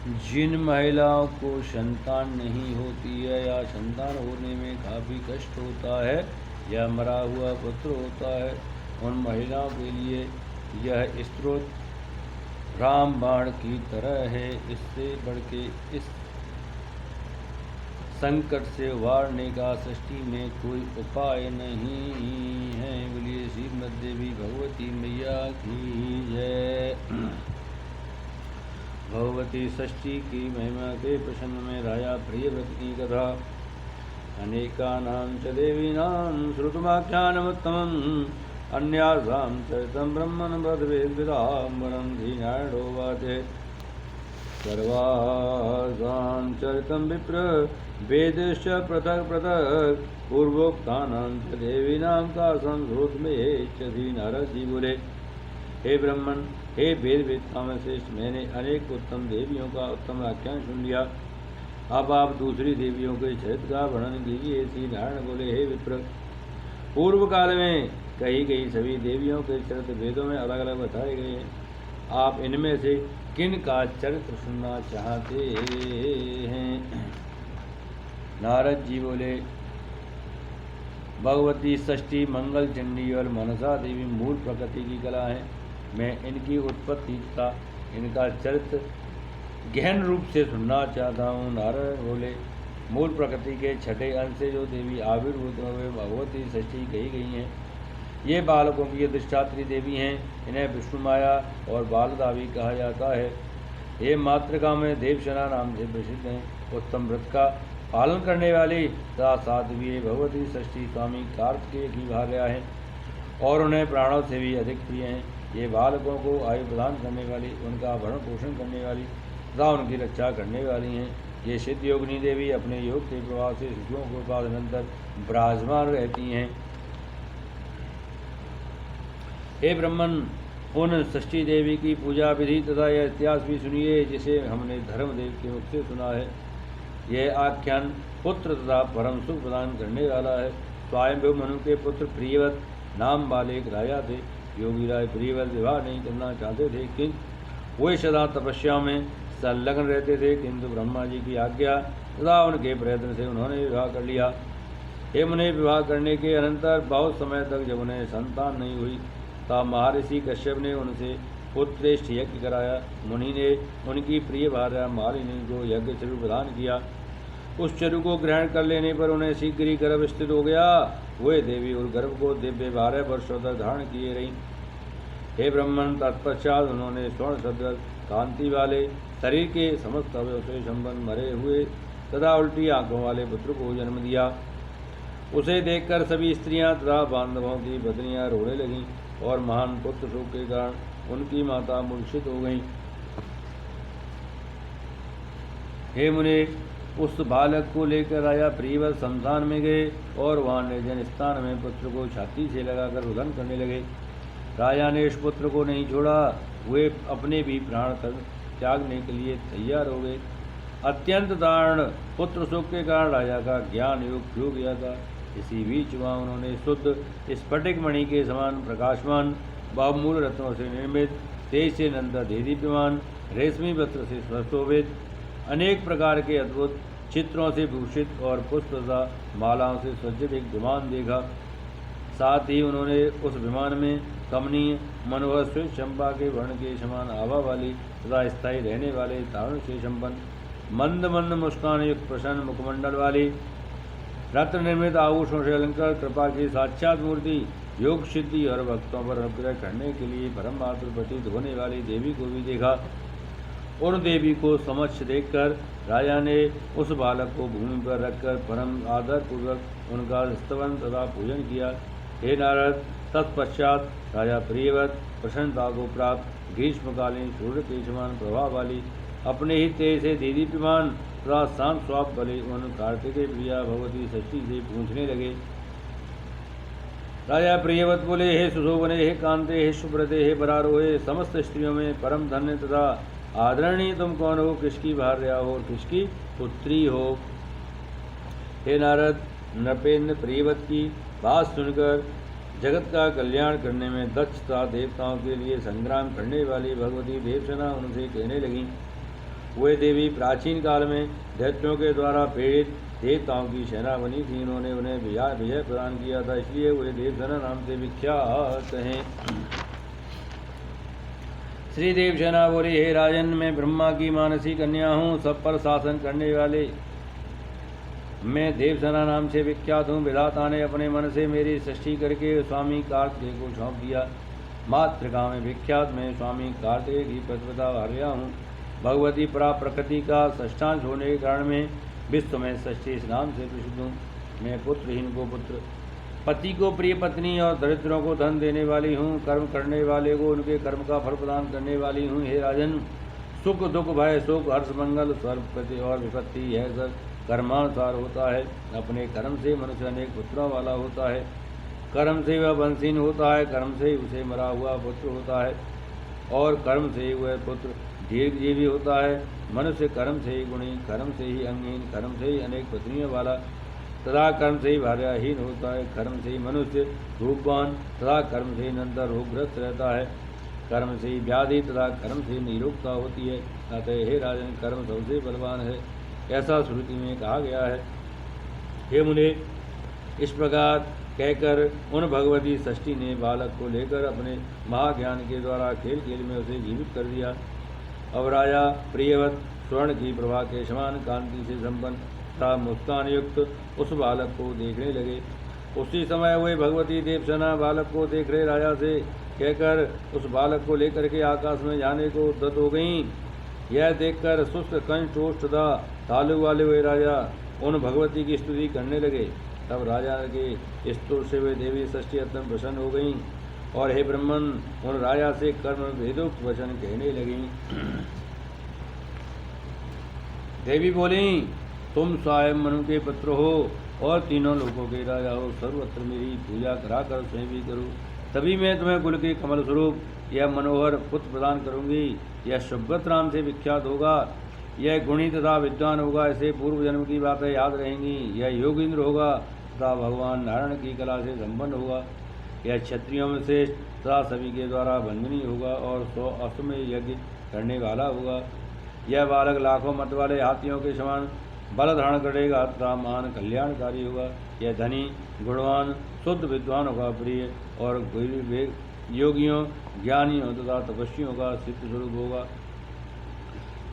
जिन महिलाओं को संतान नहीं होती है या संतान होने में काफ़ी कष्ट होता है या मरा हुआ पुत्र होता है, उन महिलाओं के लिए यह स्तोत्र रामबाण की तरह है। इससे बढ़ के इस संकट से उबारने का सृष्टि में कोई उपाय नहीं है। बोलिए श्रीमद् देवी भगवती मैया की जय। भगवती षष्ठी की महिमा के प्रसंग में राजा प्रियव्रत की कथा। अनेकानां च देवीनां श्रुतमाख्यानमुत्तमम् अन्यासां चरितं ब्रह्मन् बद्वेद्विदाम्बरं धीनाडोवाच सर्वासां चरितं विप्र वेदश्च पृथक् पृथक् पूर्वोक्तानां च देवीनां का संश्रोतमेच्छसि। नारद जी बोले, हे ब्रह्मन, हे वेद वेदता में श्रेष्ठ, मैंने अनेक उत्तम देवियों का उत्तम आख्यान सुन लिया। अब आप दूसरी देवियों के चरित्र का वर्णन कीजिए। श्री नारायण बोले, हे विप्र, पूर्व काल में कही गई सभी देवियों के चरित्र वेदों में अलग अलग बताए गए हैं। आप इनमें से किन का चरित्र सुनना चाहते हैं? नारद जी बोले, भगवती षष्ठी, मंगल चंडी और मनसा देवी मूल प्रकृति की कला है। मैं इनकी उत्पत्ति तथा इनका चरित्र गहन रूप से सुनना चाहता हूँ। नारद बोले, मूल प्रकृति के छठे अंश से जो देवी आविर्भूत हुए भगवती षष्ठी कही गई हैं, ये बालकों की अधिष्ठात्री देवी हैं। इन्हें विष्णु माया और बालदा भी कहा जाता है। ये मातृका में देवसेना नाम से प्रसिद्ध हैं। उत्तम व्रत का पालन करने वाली तथा साध्वी भगवती षष्ठी स्वामी कार्तिकेय की भार्या हैं और उन्हें प्राणों से भी अधिक प्रिय हैं। ये बालकों को आयु प्रदान करने वाली, उनका भरण पोषण करने वाली तथा उनकी रक्षा करने वाली हैं। ये सिद्ध योगिनी देवी अपने योग के प्रभाव से शिशुओं को पादनंतर विराजमान रहती हैं। हे ब्रह्मन, उन षष्ठी देवी की पूजा विधि तथा यह इतिहास भी सुनिए, जिसे हमने धर्मदेव के मुख से सुना है। यह आख्यान पुत्र तथा परम सुख प्रदान करने वाला है। स्वयंभू मनु के पुत्र प्रियव्रत नाम वाले एक राजा थे। योगी राय प्रियव्रत विवाह नहीं करना चाहते थे, किंतु वे सदा तपस्या में संलग्न रहते थे। किंतु ब्रह्मा जी की आज्ञा तथा उनके प्रयत्न से उन्होंने विवाह कर लिया। हे मुने, विवाह करने के अनंतर बहुत समय तक जब उन्हें संतान नहीं हुई तब महर्षि कश्यप ने उनसे पुत्रेष्ठ यज्ञ कराया। मुनि ने उनकी प्रिय भार्या मालिनी को यज्ञ चरु प्रदान किया। उस चरु को ग्रहण कर लेने पर उन्हें शीघ्र ही गर्भ स्थित हो गया। वे देवी उस गर्भ को दिव्य 12 वर्षों तक धारण किए रहीं। हे ब्रह्मन, तत्पश्चात उन्होंने स्वर्ण सदृश कांति वाले शरीर के समस्त अवयव से संपन्न मरे हुए तथा उल्टी आंखों वाले पुत्र को जन्म दिया। उसे देखकर सभी स्त्रियां तथा बांधवों की पत्नियां रोने लगीं और महान पुत्र शोक के कारण उनकी माता मूर्छित हो गईं। हे मुने, उस बालक को लेकर राजा प्रियव्रत शमशान में गए और वहां निर्जन स्थान में पुत्र को छाती से लगाकर रुदन करने लगे। राजा ने इस पुत्र को नहीं छोड़ा। वे अपने भी प्राण त्यागने के लिए तैयार हो गए। अत्यंत दारुण पुत्र शोक के कारण राजा का ज्ञान योग खो गया था। इसी बीच वहाँ उन्होंने शुद्ध स्फटिक मणि के समान प्रकाशमान बहुमूल्य रत्नों से निर्मित, तेज से नंदा देदीप्यमान रेशमी वस्त्र से सुशोभित, अनेक प्रकार के अद्भुत चित्रों से भूषित और पुष्प तथा मालाओं से सज्जित एक विमान देखा। साथ ही उन्होंने उस विमान में कमनीय मनोहर श्वेत चंपा के वर्ण के समान आभा वाली तथा स्थायी रहने वाले तारुण्य से संपन्न मंद मंद मुस्कान युक्त प्रसन्न मुखमंडल वाली रत्न निर्मित आभूषणों से अलंकार कृपा की साक्षात मूर्ति, योग सिद्धि और भक्तों पर अनुग्रह करने के लिए परमात्म प्रतीत होने वाली देवी को भी देखा। उन देवी को समक्ष देखकर राजा ने उस बालक को भूमि पर रखकर परम आदर पूर्वक उनका स्तवन तथा पूजन किया। हे नारद, तत्पश्चात राजा प्रियव्रत प्रसन्नता को प्राप्त ग्रीष्मकालीन सूर्य के समान प्रभाव वाली अपने ही तेज से दीदीप्यमान तथा शांत स्वाप वाले उन कार्तिकेय प्रिया भगवती षष्ठी से पूछने लगे। राजा प्रियव्रत बोले, हे सुशोभने, हे कांते, हे सुब्रते, हे बरारोहे, समस्त स्त्रियों में परम धन्य तथा आदरणीय तुम कौन हो? किसकी भार्या हो और किसकी पुत्री हो? हे नारद, नृपेंद्र प्रियव्रत की बात सुनकर जगत का कल्याण करने में दक्ष तथा देवताओं के लिए संग्राम करने वाली भगवती देवसेना उनसे कहने लगी, वे देवी प्राचीन काल में दैत्यों के द्वारा प्रेरित देवताओं की सेना बनी थी। इन्होंने उन्हें विजय प्रदान किया था, इसलिए वे देवसेना नाम से विख्यात हैं। श्री देवसेना बोली, हे राजन, मैं ब्रह्मा की मानसी कन्या हूँ, सब पर शासन करने वाले मैं देवसेना नाम से विख्यात हूँ। विधाता ने अपने मन से मेरी सृष्टि करके स्वामी कार्तिकेय को सौंप दिया। मातृका में विख्यात मैं स्वामी कार्तिकेय की प्रतिपदा भार्या हूँ। भगवती परा प्रकृति का षष्ठांश होने के कारण मैं विश्व में षष्ठी इस नाम से प्रसिद्ध हूँ। मैं पुत्रहीन को पुत्र, पति को प्रिय पत्नी और दरिद्रों को धन देने वाली हूँ। कर्म करने वाले को उनके कर्म का फल प्रदान करने वाली हूँ। हे राजन, सुख दुख भय सुख हर्ष मंगल स्वर्ग प्रति और विपत्ति यह सब कर्मानुसार होता है। अपने कर्म से मनुष्य अनेक पुत्रों वाला होता है। कर्म से वह वंशीन होता है, कर्म से उसे मरा हुआ पुत्र होता है और कर्म से वह पुत्र दीर्घजीवी होता है। मनुष्य कर्म से ही गुणी, कर्म से ही अंगहीन, कर्म से ही अनेक पत्नियों वाला तथा कर्म से ही भार्याहीन होता है। कर्म से ही मनुष्य रूपवान तथा कर्म से ही निरंतर रोगग्रस्त रहता है। कर्म से ही व्याधि तथा कर्म से निरोगता होती है। अतः हे राजन, कर्म सबसे बलवान है, ऐसा श्रुति में कहा गया है। हे मुने, इस प्रकार कहकर उन भगवती षष्ठी ने बालक को लेकर अपने महाज्ञान के द्वारा खेल खेल में उसे जीवित कर दिया। अब राजा प्रियवत स्वर्ण की प्रभा के समान कांति से संपन्न तथा मुस्कान युक्त उस बालक को देखने लगे। उसी समय वे भगवती देवसेना बालक को देख रहे राजा से कहकर उस बालक को लेकर के आकाश में जाने को उद्यत हो गईं। यह देखकर शुष्क कंठ ओष्ठ तथा तालु वाले वे राजा उन भगवती की स्तुति करने लगे। तब राजा के स्तुति से वे देवी षष्ठी अत्यंत प्रसन्न हो गईं और हे ब्रह्मन, उन राजा से कर्म वेदोक्त वचन कहने लगीं। देवी बोली, तुम स्वयं मनु के पुत्र हो और तीनों लोगों के राजा हो। सर्वत्र मेरी पूजा कराकर स्वयं भी करो, तभी मैं तुम्हें कुल के कमल स्वरूप यह मनोहर पुत्र प्रदान करूंगी। यह सुब्रत नाम से विख्यात होगा, यह गुणी तथा विद्वान होगा, इसे पूर्व जन्म की बातें याद रहेंगी। यह योगींद्र होगा तथा भगवान नारायण की कला से संपन्न होगा। यह क्षत्रियों में श्रेष्ठ तथा सभी के द्वारा वंदनीय होगा और 100 अश्वमेध यज्ञ करने वाला होगा। यह बालक लाखों मत वाले हाथियों के समान बल धारण करेगा तथा महान कल्याणकारी होगा। यह धनी गुणवान शुद्ध विद्वान होगा, प्रिय और योगियों ज्ञानियों तथा तपस्वियों का सिद्ध स्वरूप होगा।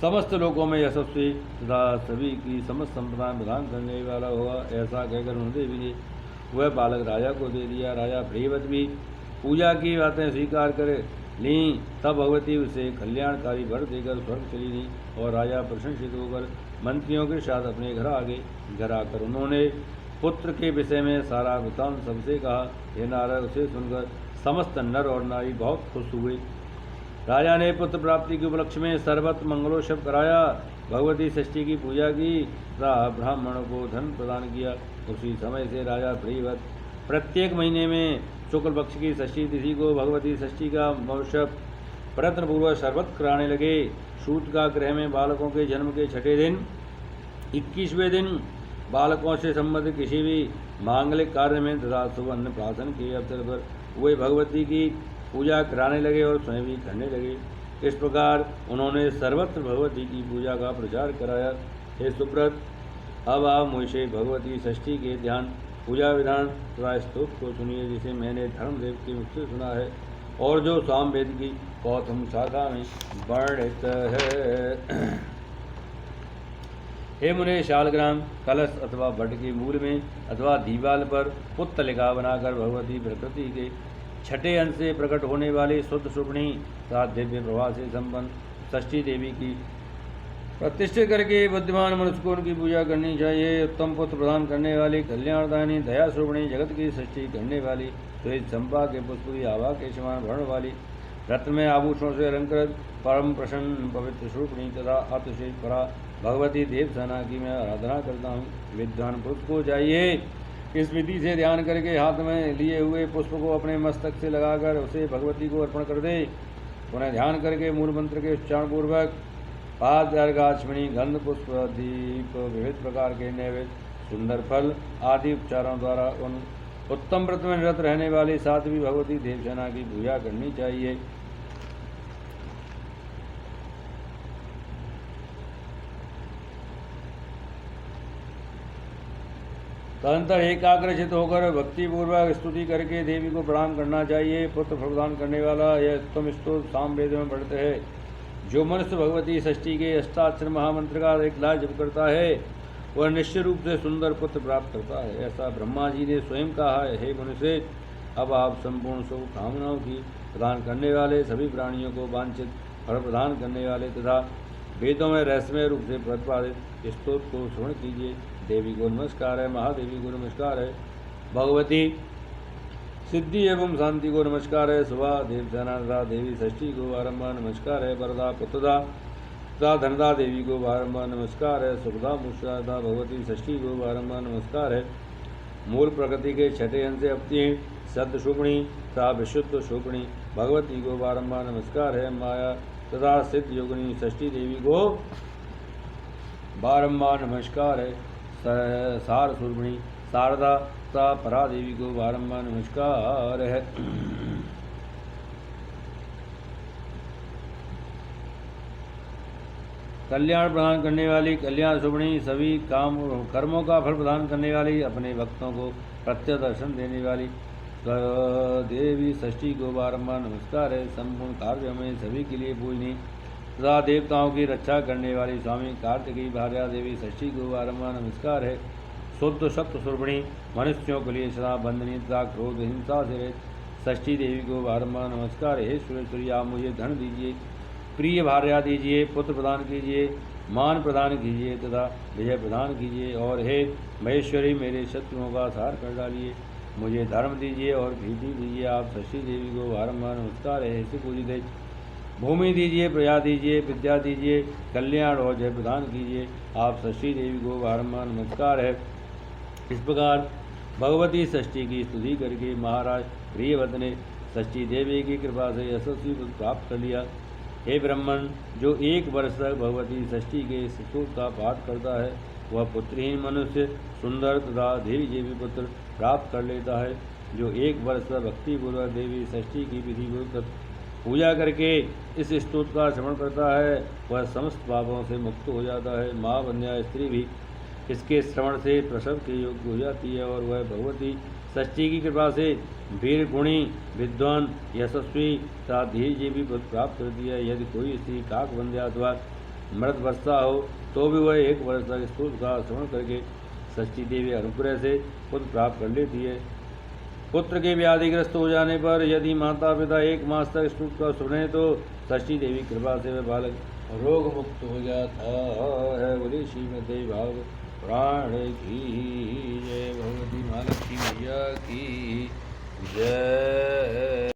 समस्त लोकों में यशस्वी तथा सभी की समस्त संप्रदाय प्रदान करने वाला होगा। ऐसा कहकर उन्होंने भी वह बालक राजा को दे दिया। राजा प्रियवत भी पूजा की बातें स्वीकार करे ली। तब भगवती उसे कल्याणकारी वर देकर स्वर्ग चली गई और राजा प्रशंसित होकर मंत्रियों के साथ अपने घर आ गए। घर आकर उन्होंने पुत्र के विषय में सारा वृतांत सबसे कहा। हे नारद, उसे सुनकर समस्त नर और नारी बहुत खुश हुए। राजा ने पुत्र प्राप्ति के उपलक्ष्य में सर्वत्र मंगलोत्सव कराया, भगवती षष्ठी की पूजा की तथा ब्राह्मणों को धन प्रदान किया। उसी समय से राजा प्रियवत प्रत्येक महीने में शुक्ल पक्ष की षष्ठी तिथि को भगवती षष्ठी का महोत्सव प्रयत्नपूर्वक सर्वत्र कराने लगे। सूत का गृह में बालकों के जन्म के छठे दिन 21वें दिन बालकों से संबंधित किसी भी मांगलिक कार्य में तथा शुभ अन्न प्राशन के अवसर पर वे भगवती की पूजा कराने लगे और स्वयं भी करने लगे। इस प्रकार उन्होंने सर्वत्र भगवती की पूजा का प्रचार कराया। हे सुब्रत, अब आप मुझसे भगवती षष्ठी के ध्यान पूजा विधान तथा स्तोत्र को सुनिए, जिसे मैंने धर्मदेव के मुख से सुना है और जो सामवेद की गौतम शाखा में वर्णित है। हे मुने, शालग्राम कलश अथवा वट के मूल में अथवा दीवाल पर पुत्तलिका बनाकर भगवती प्रकृति के छठे अंश से प्रकट होने वाली शुद्ध सुगुणी तथा दिव्य प्रभा से संपन्न षष्ठी देवी की प्रतिष्ठित करके बुद्धिमान मनुष्य को उनकी पूजा करनी चाहिए। उत्तम पुत्र प्रदान करने वाली कल्याणदायिनी दया सुगुणी जगत की षष्ठी करने वाली श्वेत चंपा के पुष्प की आभा के समान वर्ण वाली रत्न में आभूषणों से अलंकृत परम प्रसन्न पवित्र स्वरूपणी तथा अतिशय परा भगवती देवसेना की मैं आराधना करता हूँ। विद्वान पुरुष को चाहिए इस विधि से ध्यान करके हाथ में लिए हुए पुष्प को अपने मस्तक से लगाकर उसे भगवती को अर्पण कर दे। उन्हें ध्यान करके मूल मंत्र के उच्चारण पूर्वक पाद्यार्घाचमणि गंध पुष्प दीप विविध प्रकार के नैवेद्य सुंदर फल आदि उपचारों द्वारा उन उत्तम व्रत में निरत रहने वाली साध्वी भगवती देवसेना की पूजा करनी चाहिए। तदंतर एकाग्रचित होकर भक्तिपूर्वक स्तुति करके देवी को प्रणाम करना चाहिए। पुत्र प्रदान करने वाला यह उत्तम स्तोत्र सामवेद में पढ़ते हैं। जो मनुष्य भगवती षष्ठी के अष्टाक्षर महामंत्र का 1 लाख जप करता है वह निश्चित रूप से सुंदर पुत्र प्राप्त करता है, ऐसा ब्रह्मा जी ने स्वयं कहा है। हे मनुष्य, अब आप संपूर्ण शुभ कामनाओं की प्रदान करने वाले, सभी प्राणियों को वांछित फल प्रदान करने वाले तथा वेदों में रहस्यमय रूप से प्रतिपादित स्तोत्र को श्रवण कीजिए। देवी को नमस्कार है, महादेवी को नमस्कार है, भगवती सिद्धि एवं शांति को नमस्कार है, सुबह देवसेना तथा देवी षष्ठी को बारंबार नमस्कार है, वरदा पुत्रदा तथा धनदा देवी को बारंबार नमस्कार है, सुखदा मुस्का तथा भगवती षष्ठी को बारंबार नमस्कार है। मूल प्रकृति के छठे अंश से अपनी सद्य शोभणी तथा विशुद्ध शोभणी भगवती को बारंबार नमस्कार है। माया तथा सिद्ध योगिनी षष्ठी देवी को बारंबार नमस्कार है। सार शोभणी शारदा तथा परा देवी को बारंबार नमस्कार है। कल्याण प्रदान करने वाली कल्याण शुभणी, सभी काम कर्मों का फल प्रदान करने वाली, अपने भक्तों को प्रत्यक्ष दर्शन देने वाली देवी षष्ठी को बारंबार नमस्कार है। संपूर्ण कार्य में सभी के लिए पूजनीय तथा देवताओं की रक्षा करने वाली स्वामी कार्तिकी भार्या देवी षष्ठी को बारंबार नमस्कार है। शुद्ध सत्य शुभणी, मनुष्यों के लिए सदा बंधनीय तथा क्रोध हिंसा से रहित षष्ठी देवी को बारंबार नमस्कार है। हे सुरेश्वरी, आप मुझे धन दीजिए, प्रिय भार्या दीजिए, पुत्र प्रदान कीजिए, मान प्रदान कीजिए तथा विजय प्रदान कीजिए। और हे महेश्वरी, मेरे शत्रुओं का संहार कर डालिए, मुझे धर्म दीजिए और प्रीति दीजिए। आप षष्ठी देवी को बारंबार नमस्कार है। ऐसे पूजित है, भूमि दीजिए, प्रजा दीजिए, विद्या दीजिए, कल्याण और जय प्रदान कीजिए। आप षष्ठी देवी को बारंबार नमस्कार है। इस प्रकार भगवती षष्ठी की स्तुति करके महाराज प्रियव्रत ने षष्ठी देवी की कृपा से यशस्वी पुत्र प्राप्त कर लिया। हे ब्राह्मण, जो 1 वर्ष तक भगवती षष्ठी के स्तोत्र का पाठ करता है वह पुत्रहीन मनुष्य सुंदर तथा धीर्यजीवी पुत्र प्राप्त कर लेता है। जो 1 वर्ष तक भक्तिपूर्वक देवी षष्ठी की विधिपूर्वक पूजा करके इस स्तोत्र का श्रवण करता है वह समस्त पापों से मुक्त हो जाता है। माँ बन्या स्त्री भी इसके श्रवण से प्रसव के योग्य हो जाती है और वह भगवती षष्ठी की कृपा से वीर गुणी विद्वान यशस्वी तथा धीरजीवी पुत्र प्राप्त करती है। यदि कोई स्त्री काकवंध्या अथवा मृतवस्था हो तो भी वह 1 वर्ष तक स्तोत्र का श्रवण करके षष्ठी देवी अनुग्रह से पुत्र प्राप्त कर लेती है। पुत्र के व्याधिग्रस्त हो जाने पर यदि माता पिता 1 मास तक स्तोत्र का सुने तो षष्ठी देवी कृपा से वह बालक रोग मुक्त हो जाता है। बोले श्रीमद् भागवत पुराण की जय, भगवती महालक्ष्मी मैया की जय।